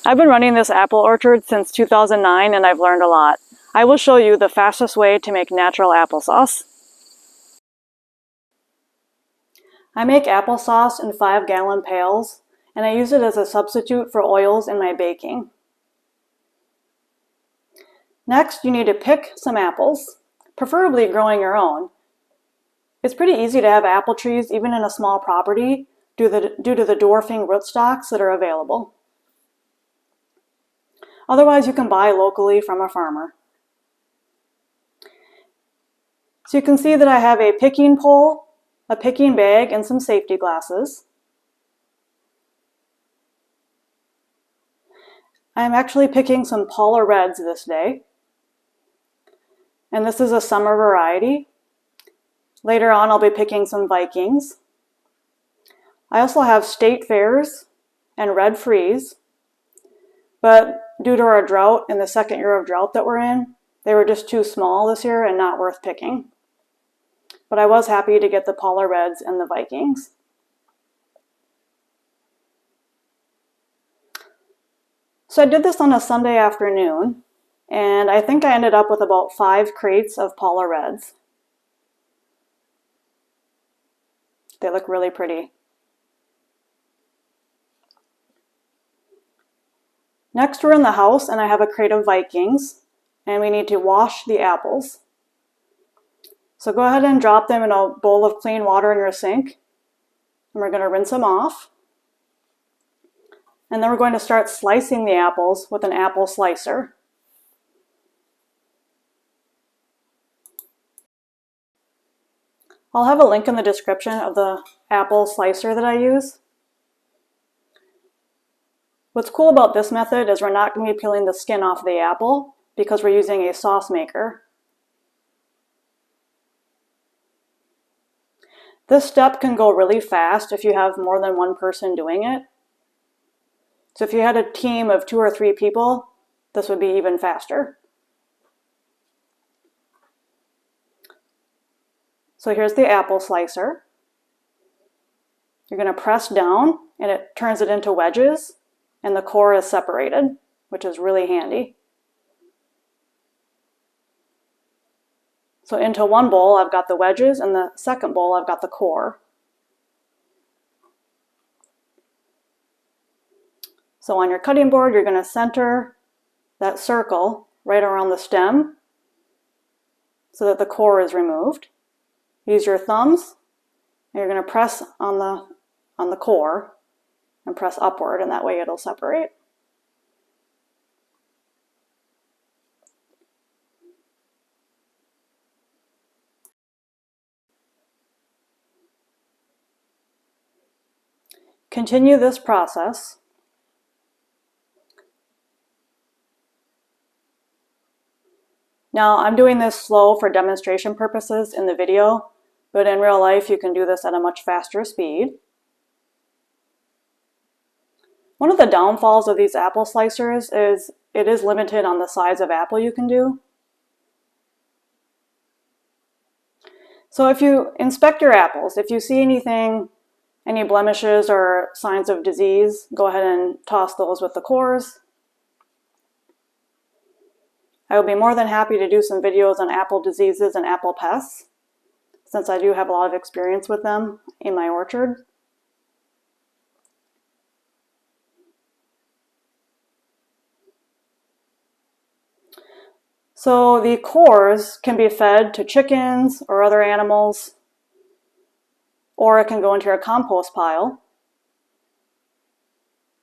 I've been running this apple orchard since 2009 and I've learned a lot. I will show you the fastest way to make natural applesauce. I make applesauce in 5-gallon pails, and I use it as a substitute for oils in my baking. Next, you need to pick some apples, preferably growing your own. It's pretty easy to have apple trees even in a small property due to the dwarfing rootstocks that are available. Otherwise, you can buy locally from a farmer. So you can see that I have a picking pole, a picking bag, and some safety glasses. I'm actually picking some Paula Reds this day. And this is a summer variety. Later on, I'll be picking some Vikings. I also have State Fairs and Red Freeze, but due to our drought in the second year of drought that we're in, they were just too small this year and not worth picking. But I was happy to get the Paula Reds and the Vikings. So I did this on a Sunday afternoon, and I think I ended up with about 5 crates of Paula Reds. They look really pretty. Next, we're in the house, and I have a crate of Vikings, and we need to wash the apples. So go ahead and drop them in a bowl of clean water in your sink, and we're going to rinse them off. And then we're going to start slicing the apples with an apple slicer. I'll have a link in the description of the apple slicer that I use. What's cool about this method is we're not going to be peeling the skin off the apple because we're using a sauce maker. This step can go really fast if you have more than one person doing it. So if you had a team of 2 or 3 people, this would be even faster. So here's the apple slicer. You're going to press down and it turns it into wedges, and the core is separated, which is really handy. So into one bowl I've got the wedges, and the second bowl I've got the core. So on your cutting board, you're going to center that circle right around the stem so that the core is removed. Use your thumbs, and you're going to press on the core and press upward, and that way it'll separate. Continue this process. Now, I'm doing this slow for demonstration purposes in the video, but in real life you can do this at a much faster speed. One of the downfalls of these apple slicers is it is limited on the size of apple you can do. So if you inspect your apples, if you see anything, any blemishes or signs of disease, go ahead and toss those with the cores. I will be more than happy to do some videos on apple diseases and apple pests, since I do have a lot of experience with them in my orchard. So the cores can be fed to chickens or other animals, or it can go into your compost pile,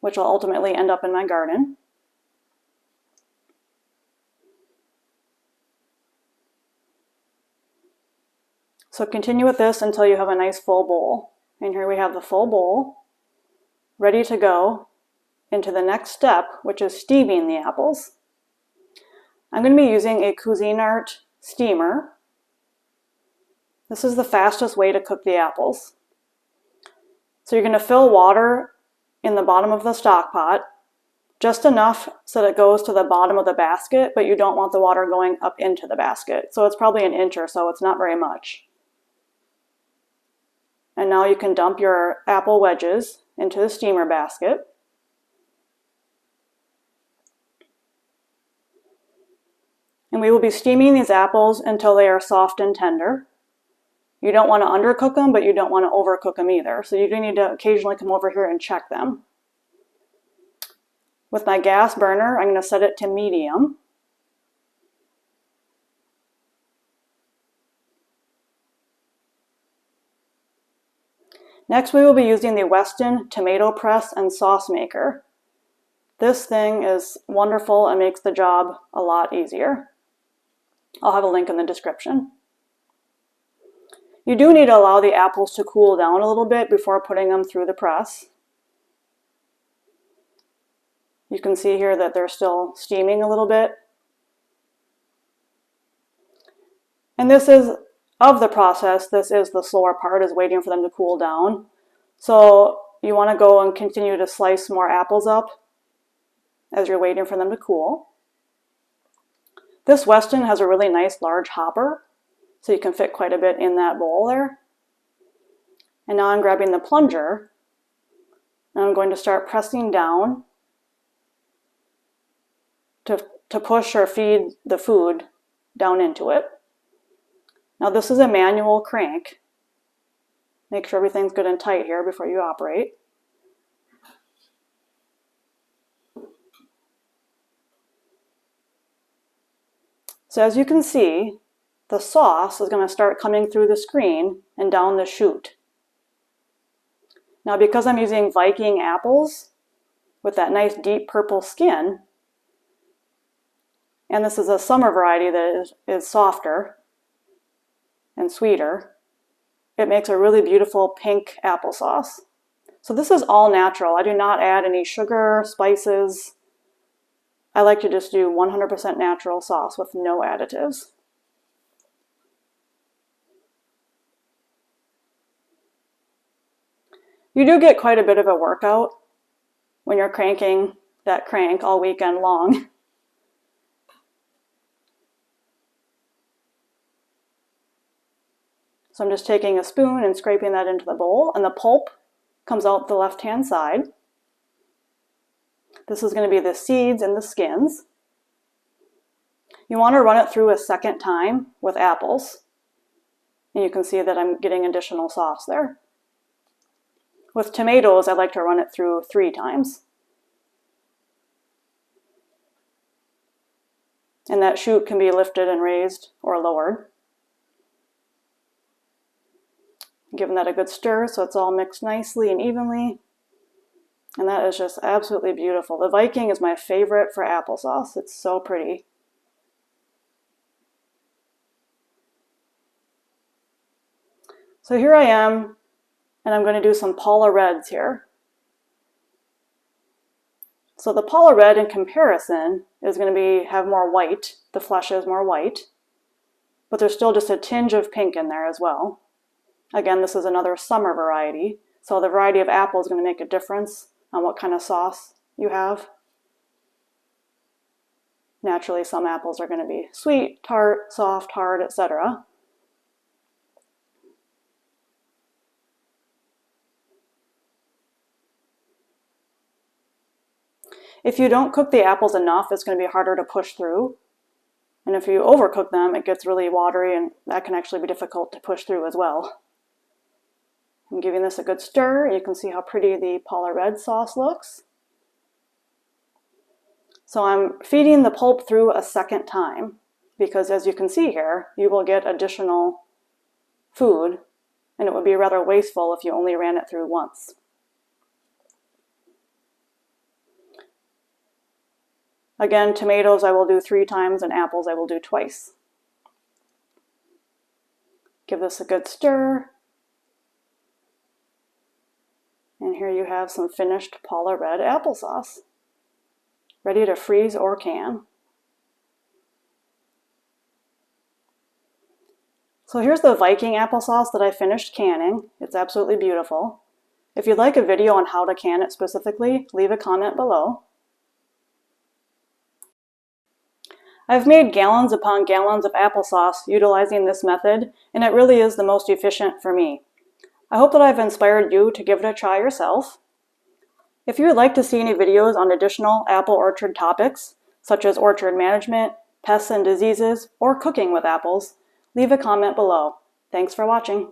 which will ultimately end up in my garden. So continue with this until you have a nice full bowl. And here we have the full bowl, ready to go into the next step, which is steaming the apples. I'm going to be using a Cuisinart Steamer. This is the fastest way to cook the apples. So you're going to fill water in the bottom of the stock pot, just enough so that it goes to the bottom of the basket, but you don't want the water going up into the basket. So it's probably an inch or so, it's not very much. And now you can dump your apple wedges into the steamer basket. And we will be steaming these apples until they are soft and tender. You don't want to undercook them, but you don't want to overcook them either. So you do need to occasionally come over here and check them. With my gas burner, I'm going to set it to medium. Next, we will be using the Weston tomato press and sauce maker. This thing is wonderful and makes the job a lot easier. I'll have a link in the description. You do need to allow the apples to cool down a little bit before putting them through the press. You can see here that they're still steaming a little bit. And this is, of the process, this is the slower part, is waiting for them to cool down. So you want to go and continue to slice more apples up as you're waiting for them to cool. This Weston has a really nice large hopper, so you can fit quite a bit in that bowl there. And now I'm grabbing the plunger, and I'm going to start pressing down to push or feed the food down into it. Now this is a manual crank. Make sure everything's good and tight here before you operate. So as you can see, the sauce is going to start coming through the screen and down the chute. Now because I'm using Viking apples with that nice deep purple skin, and this is a summer variety that is softer and sweeter, it makes a really beautiful pink applesauce. So this is all natural. I do not add any sugar, spices. I like to just do 100% natural sauce with no additives. You do get quite a bit of a workout when you're cranking that crank all weekend long. So I'm just taking a spoon and scraping that into the bowl, and the pulp comes out the left-hand side. This is going to be the seeds and the skins. You want to run it through a second time with apples. And you can see that I'm getting additional sauce there. With tomatoes, I like to run it through 3 times. And that chute can be lifted and raised or lowered. Giving that a good stir so it's all mixed nicely and evenly. And that is just absolutely beautiful. The Viking is my favorite for applesauce. It's so pretty. So here I am, and I'm going to do some Paula Reds here. So the Paula Red in comparison is going to have more white. The flesh is more white, but there's still just a tinge of pink in there as well. Again, this is another summer variety, so the variety of apple is going to make a difference on what kind of sauce you have. Naturally, some apples are going to be sweet, tart, soft, hard, etc. If you don't cook the apples enough, it's going to be harder to push through. And if you overcook them, it gets really watery, and that can actually be difficult to push through as well. I'm giving this a good stir. You can see how pretty the Paula Red sauce looks. So I'm feeding the pulp through a second time because, as you can see here, you will get additional food, and it would be rather wasteful if you only ran it through once. Again, tomatoes I will do 3 times, and apples I will do twice. Give this a good stir. And here you have some finished Paula Red applesauce, ready to freeze or can. So here's the Viking applesauce that I finished canning. It's absolutely beautiful. If you'd like a video on how to can it specifically, leave a comment below. I've made gallons upon gallons of applesauce utilizing this method, and it really is the most efficient for me. I hope that I've inspired you to give it a try yourself. If you would like to see any videos on additional apple orchard topics, such as orchard management, pests and diseases, or cooking with apples, leave a comment below. Thanks for watching.